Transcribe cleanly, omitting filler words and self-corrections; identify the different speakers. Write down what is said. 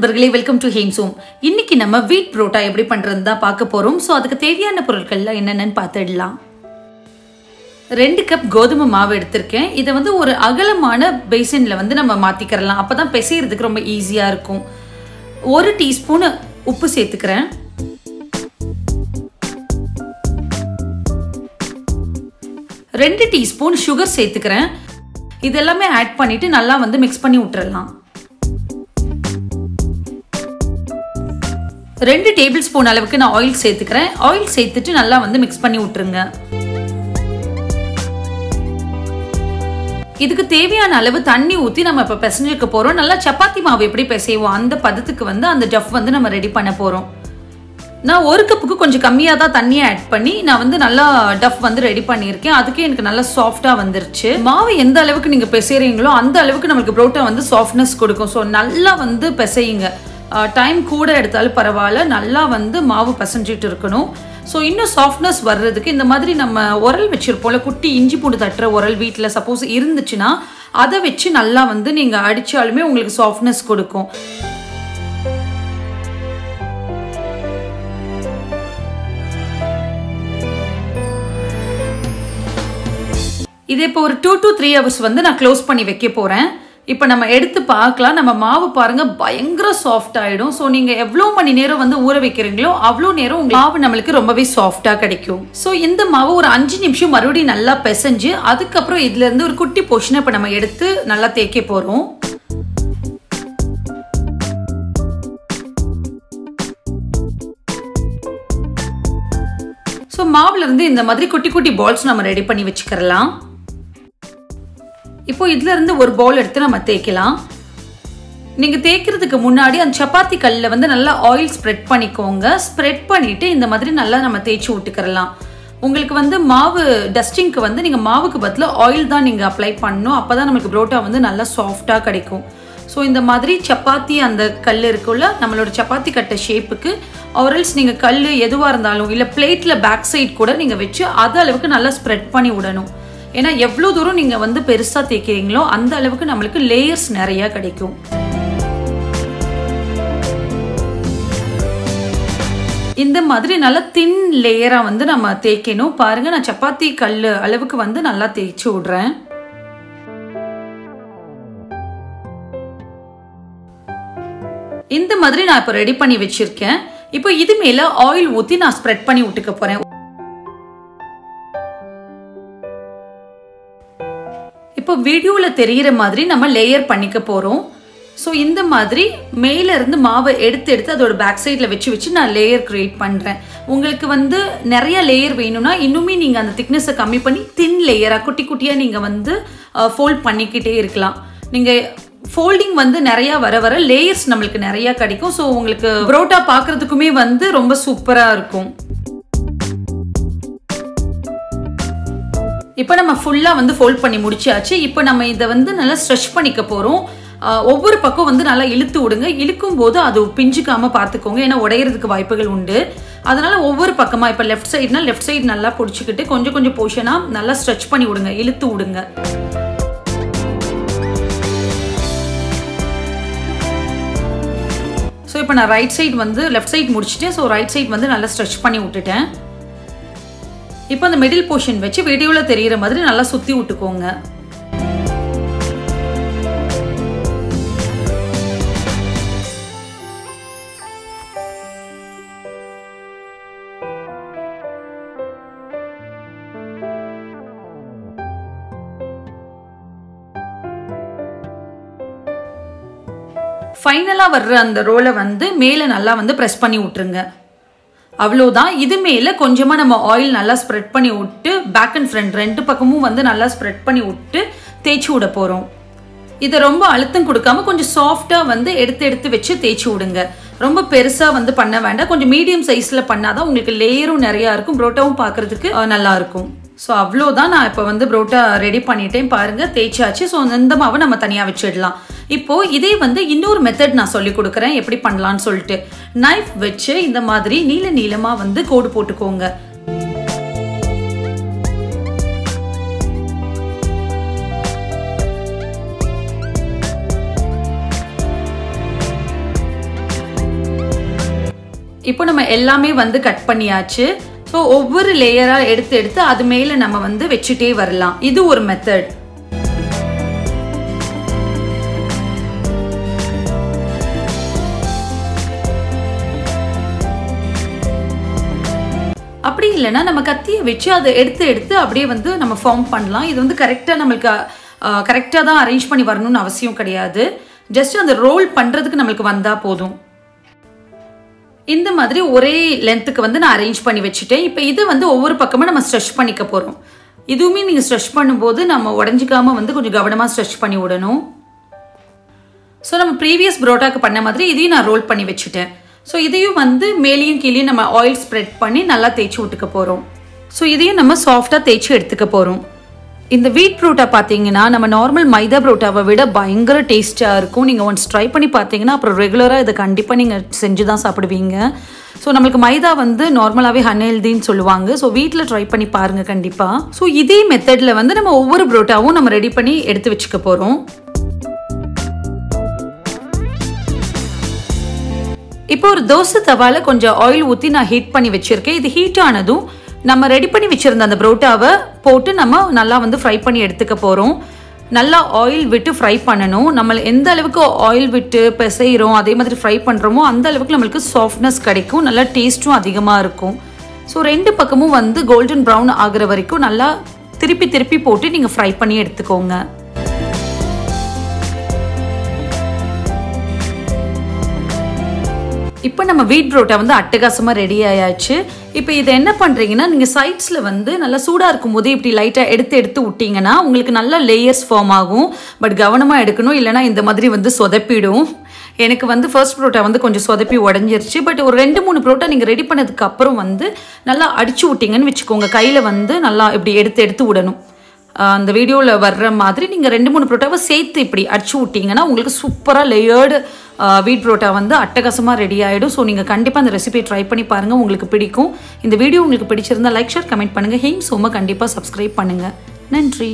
Speaker 1: நண்பர்களே, welcome to ஹேம்சோம். இன்னைக்கு நம்ம வீட் புரோட்டா எப்படி பண்றதுன்னு தான் பார்க்க போறோம். ஸோ அதுக்கு தேவையான பொருட்கள்லாம் என்னென்னு பார்த்துடலாம். 2 கப் கோதுமை மாவு எடுத்திருக்கேன். இதை வந்து ஒரு அகலமான பேசின்ல வந்து நம்ம மாத்திக்கிறலாம். அப்பதான் பிசைறதுக்கு ரொம்ப ஈஸியா இருக்கும். 1 டீஸ்பூன் உப்பு சேர்த்துக்கிறேன். 2 டீஸ்பூன் சுகர் சேர்த்துக்கிறேன். இதெல்லாமே ஆட் பண்ணிட்டு நல்லா வந்து மிக்ஸ் பண்ணி விட்டுறலாம். 2 டேபிள் ஸ்பூன் அளவுக்கு நான் ஆயில் சேர்த்துக்கிறேன். ஆயில் சேர்த்துட்டு நல்லா வந்து மிக்ஸ் பண்ணி விட்டுருங்க. இதுக்கு தேவையான அளவு தண்ணி ஊற்றி நம்ம இப்போ பிசைஞ்சுக்க போறோம். நல்லா சப்பாத்தி மாவு எப்படி பிசைவோம் அந்த பதத்துக்கு வந்து அந்த டஃப் வந்து நம்ம ரெடி பண்ண போறோம். நான் 1 கப்புக்கு கொஞ்சம் கம்மியாக தான் தண்ணியை ஆட் பண்ணி நான் வந்து நல்லா டஃப் வந்து ரெடி பண்ணியிருக்கேன். அதுக்கே எனக்கு நல்லா சாஃப்டாக வந்துருச்சு. மாவு எந்த அளவுக்கு நீங்கள் பிசைறீங்களோ அந்த அளவுக்கு நம்மளுக்கு புரோட்டா வந்து சாஃப்ட்னஸ் கொடுக்கும். ஸோ நல்லா வந்து பிசையுங்க. டைம் கூட எடுத்தாலும் பரவாயில்ல, நல்லா வந்து மாவு பிசைஞ்சிட்டு இருக்கணும். ஸோ இன்னும் சாஃப்ட்னஸ் வர்றதுக்கு இந்த மாதிரி நம்ம உரல் வச்சிருப்போம்ல, குட்டி இஞ்சி பூண்டு தட்டுற உரல் வீட்டில் சப்போஸ் இருந்துச்சுன்னா அதை வச்சு நல்லா வந்து நீங்கள் அடித்தாலுமே உங்களுக்கு சாஃப்ட்னஸ் கொடுக்கும். இதே இப்போ ஒரு 2 to 3 hours வந்து நான் க்ளோஸ் பண்ணி வைக்க போகிறேன். இப்போ நம்ம எடுத்து பார்க்கலாம். நம்ம மாவு பாருங்க பயங்கர சாஃப்ட் ஆகிடும். ஸோ நீங்கள் எவ்வளோ மணி நேரம் வந்து ஊற வைக்கிறீங்களோ அவ்வளோ நேரம் உங்கள் மாவு நம்மளுக்கு ரொம்பவே சாஃப்டாக கிடைக்கும். ஸோ இந்த மாவு ஒரு 5 நிமிஷம் மறுபடியும் நல்லா பிசைஞ்சு அதுக்கப்புறம் இதுலேருந்து ஒரு குட்டி போர்ஷனை இப்போ நம்ம எடுத்து நல்லா தேய்க்க போகிறோம். ஸோ மாவுல இருந்து இந்த மாதிரி குட்டி குட்டி பால்ஸ் நம்ம ரெடி பண்ணி வச்சுக்கலாம். இப்போ இதுல இருந்து ஒரு பவுல் எடுத்து நம்ம தேய்க்கலாம். நீங்க தேய்க்கிறதுக்கு முன்னாடி அந்த சப்பாத்தி கல்ல வந்து நல்லா ஆயில் ஸ்ப்ரெட் பண்ணிக்கோங்க. ஸ்ப்ரெட் பண்ணிட்டு இந்த மாதிரி நல்லா நம்ம தேய்ச்சி விட்டுக்கலாம். உங்களுக்கு வந்து மாவு டஸ்டிங்க்கு வந்து நீங்க மாவுக்கு பதிலா ஆயில் தான் நீங்க அப்ளை பண்ணணும். அப்பதான் நமக்கு புரோட்டா வந்து நல்லா சாஃப்டா கிடைக்கும். ஸோ இந்த மாதிரி சப்பாத்தி அந்த கல் இருக்குள்ள நம்மளோட சப்பாத்தி கட்ட ஷேப்புக்கு ஆர்எல்ஸ் நீங்கள் கல் எதுவாக இருந்தாலும் இல்லை பிளேட்டில் பேக் சைட் கூட நீங்கள் வச்சு அது அளவுக்கு நல்லா ஸ்ப்ரெட் பண்ணி விடணும். ஏன்னா எவ்வளோ தூரம் நீங்கள் வந்து பெருசாக தேய்க்கிறீங்களோ அந்த அளவுக்கு நம்மளுக்கு லேயர்ஸ் நிறையா கிடைக்கும். இந்த மாதிரி நல்லா தின் லேயராக வந்து நம்ம தேய்க்கணும். பாருங்க, நான் சப்பாத்தி கல் அளவுக்கு வந்து நல்லா தேய்ச்சி விடுறேன். இந்த மாதிரி நான் இப்போ ரெடி பண்ணி வச்சிருக்கேன். இப்போ இது மேல ஆயில் ஊத்தி நான் ஸ்ப்ரெட் பண்ணி விட்டுக்க போறேன். இப்போ வீடியோல தெரிகிற மாதிரி நம்ம லேயர் பண்ணிக்க போறோம். ஸோ இந்த மாதிரி மேல இருந்து மாவை எடுத்து அதோட பேக் சைட்ல வச்சு நான் லேயர் கிரியேட் பண்றேன். உங்களுக்கு வந்து நிறைய லேயர் வேணும்னா இன்னுமே நீங்க அந்த திக்னஸை கம்மி பண்ணி தின் லேயரா குட்டி குட்டியா நீங்க வந்து ஃபோல்ட் பண்ணிக்கிட்டே இருக்கலாம். நீங்க ஃபோல்டிங் வந்து நிறைய வர லேயர்ஸ் நம்மளுக்கு நிறைய கிடைக்கும். ஸோ உங்களுக்கு புரோட்டா பார்க்கறதுக்குமே வந்து ரொம்ப சூப்பரா இருக்கும். இப்போ நம்ம ஃபுல்லா வந்து ஃபோல்ட் பண்ணி முடிச்சாச்சு. இப்போ நம்ம இதை வந்து நல்லா ஸ்ட்ரெச் பண்ணிக்க போறோம். ஒவ்வொரு பக்கம் வந்து நல்லா இழுத்து விடுங்க. இழுக்கும் போது அது பிஞ்சுக்காம பார்த்துக்கோங்க, ஏன்னா உடையறதுக்கு வாய்ப்புகள் உண்டு. அதனால ஒவ்வொரு பக்கமா இப்போ லெஃப்ட் சைடுனா லெஃப்ட் சைடு நல்லா பிடிச்சிக்கிட்டு கொஞ்சம் கொஞ்சம் போர்ஷனா நல்லா ஸ்ட்ரெச் பண்ணி விடுங்க, இழுத்து விடுங்க. ஸோ இப்போ நான் ரைட் சைடு வந்து லெஃப்ட் சைடு முடிச்சுட்டேன். ஸோ ரைட் சைடு வந்து நல்லா ஸ்ட்ரெச் பண்ணி விட்டுட்டேன். இப்போ அந்த மிடில் போர்ஷன் வச்சு வீடியோவில் தெரிகிற மாதிரி நல்லா சுற்றி விட்டுக்கோங்க. ஃபைனலா வர்ற அந்த ரோலை வந்து மேலே நல்லா வந்து ப்ரெஸ் பண்ணி விட்டுருங்க. அவ்வளோதான். இது மேலே கொஞ்சமாக நம்ம ஆயில் நல்லா ஸ்ப்ரெட் பண்ணி விட்டு பேக் அண்ட் ஃப்ரண்ட் 2 பக்கமும் வந்து நல்லா ஸ்ப்ரெட் பண்ணி விட்டு தேய்ச்சி விட போகிறோம். இதை ரொம்ப அழுத்தம் கொடுக்காம கொஞ்சம் சாஃப்டாக வந்து எடுத்து வச்சு தேய்ச்சி விடுங்க. ரொம்ப பெருசாக வந்து பண்ண வேண்டாம். கொஞ்சம் மீடியம் சைஸில் பண்ணாதான் உங்களுக்கு லேயரும் நிறையா இருக்கும், புரோட்டாவும் பார்க்கறதுக்கு நல்லா இருக்கும். ஸோ அவ்வளோதான். நான் இப்போ வந்து புரோட்டா ரெடி பண்ணிட்டேன். பாருங்க, தேய்ச்சாச்சு. ஸோ இந்த மாவை நம்ம தனியாக வச்சிடலாம். இப்போ இதே வந்து இன்னொரு மெத்தட் நான் சொல்லி கொடுக்குறேன் எப்படி பண்ணலான்னு சொல்லிட்டு. நைஃப் வச்சு இந்த மாதிரி நீளமா வந்து கோடு போட்டுக்கோங்க. இப்போ நம்ம எல்லாமே வந்து கட் பண்ணியாச்சு. ஸோ ஒவ்வொரு லேயராக எடுத்து அது மேலே நம்ம வந்து வச்சுட்டே வரலாம். இது ஒரு மெத்தட். அப்படி இல்லைன்னா நம்ம கத்தியை வச்சு அதை எடுத்து அப்படியே வந்து நம்ம ஃபார்ம் பண்ணலாம். இது வந்து கரெக்டாக நம்மளுக்கு கரெக்டாக தான் அரேஞ்ச் பண்ணி வரணும்னு அவசியம் கிடையாது. ஜஸ்ட் அந்த ரோல் பண்ணுறதுக்கு நம்மளுக்கு வந்தால் போதும். இந்த மாதிரி ஒரே லென்த்துக்கு வந்து நான் அரேஞ்ச் பண்ணி வச்சுட்டேன். இப்போ இது வந்து ஒவ்வொரு பக்கமும் நம்ம ஸ்ட்ரெச் பண்ணிக்க போகிறோம். இதுவுமே நீங்கள் ஸ்ட்ரெச் பண்ணும்போது நம்ம உடஞ்சிக்காமல் வந்து கொஞ்சம் கவனமாக ஸ்ட்ரெச் பண்ணி விடணும். ஸோ நம்ம ப்ரீவியஸ் பரோட்டாக்கு பண்ண மாதிரி இதையும் நான் ரோல் பண்ணி வச்சுட்டேன். ஸோ இதையும் வந்து மேலேயும் கீழேயும் நம்ம ஆயில் ஸ்ப்ரெட் பண்ணி நல்லா தேய்ச்சி விட்டுக்க போகிறோம். ஸோ இதையும் நம்ம சாஃப்டாக தேய்ச்சி எடுத்துக்க போகிறோம். இந்த வீட் பரோட்டா பார்த்தீங்கன்னா நம்ம நார்மல் மைதா பரோட்டாவை விட பயங்கர டேஸ்ட்டாக இருக்கும். நீங்கள் ஒன்ஸ் ட்ரை பண்ணி பார்த்தீங்கன்னா அப்புறம் ரெகுலராக இதை கண்டிப்பாக நீங்கள் செஞ்சு தான் சாப்பிடுவீங்க. ஸோ நம்மளுக்கு மைதா வந்து நார்மலாகவே அன்ஹெல்தின்னு சொல்லுவாங்க. ஸோ வீட்டில் ட்ரை பண்ணி பாருங்கள் கண்டிப்பாக. ஸோ இதே மெத்தடில் வந்து நம்ம ஒவ்வொரு பரோட்டாவும் நம்ம ரெடி பண்ணி எடுத்து வச்சுக்க போகிறோம். இப்போ ஒரு தோசை தவால கொஞ்சம் ஆயில் ஊற்றி நான் ஹீட் பண்ணி வச்சுருக்கேன். இது ஹீட் ஆனதும் நம்ம ரெடி பண்ணி வச்சுருந்த அந்த பரோட்டாவை போட்டு நம்ம நல்லா வந்து ஃப்ரை பண்ணி எடுத்துக்க போகிறோம். நல்லா ஆயில் விட்டு ஃப்ரை பண்ணணும். நம்ம எந்த அளவுக்கு ஆயில் விட்டு பிசைகிறோம் அதே மாதிரி ஃப்ரை பண்ணுறோமோ அந்த அளவுக்கு நம்மளுக்கு சாஃப்ட்னஸ் கிடைக்கும். நல்லா டேஸ்ட்டும் அதிகமாக இருக்கும். ஸோ ரெண்டு பக்கமும் வந்து கோல்டன் ப்ரௌன் ஆகிற வரைக்கும் நல்லா திருப்பி போட்டு நீங்கள் ஃப்ரை பண்ணி எடுத்துக்கோங்க. இப்போ நம்ம வீட் பரோட்டா வந்து அட்டகாசமாக ரெடி ஆயாச்சு. இப்போ இதை என்ன பண்ணுறீங்கன்னா நீங்கள் சைட்ஸில் வந்து நல்லா சூடாக இருக்கும்போது இப்படி லைட்டாக எடுத்து விட்டிங்கன்னா உங்களுக்கு நல்லா லேயர்ஸ் ஃபார்ம் ஆகும். பட் கவனமாக எடுக்கணும், இல்லைனா இந்த மாதிரி வந்து சொதப்பிடும். எனக்கு வந்து ஃபர்ஸ்ட் பரோட்டா வந்து கொஞ்சம் சொதப்பி உடஞ்சிருச்சு. பட் ஒரு 2-3 பரோட்டா நீங்கள் ரெடி பண்ணதுக்கு அப்புறம் வந்து நல்லா அடிச்சு விட்டிங்கன்னு வச்சுக்கோங்க. கையில் வந்து நல்லா இப்படி எடுத்து விடணும். அந்த வீடியோவில் வர்ற மாதிரி நீங்கள் 2-3 பரோட்டாவை சேர்த்து இப்படி அடிச்சு விட்டிங்கன்னா உங்களுக்கு சூப்பராக லேயர்டு வீட் பரோட்டா வந்து அட்டகாசமாக ரெடி ஆகிடும். ஸோ நீங்கள் கண்டிப்பாக அந்த ரெசிபியை ட்ரை பண்ணி பாருங்கள், உங்களுக்கு பிடிக்கும். இந்த வீடியோ உங்களுக்கு பிடிச்சிருந்தா லைக் ஷேர் கமெண்ட் பண்ணுங்கள். ஹேம் சோமா கண்டிப்பாக சப்ஸ்கிரைப் பண்ணுங்கள். நன்றி.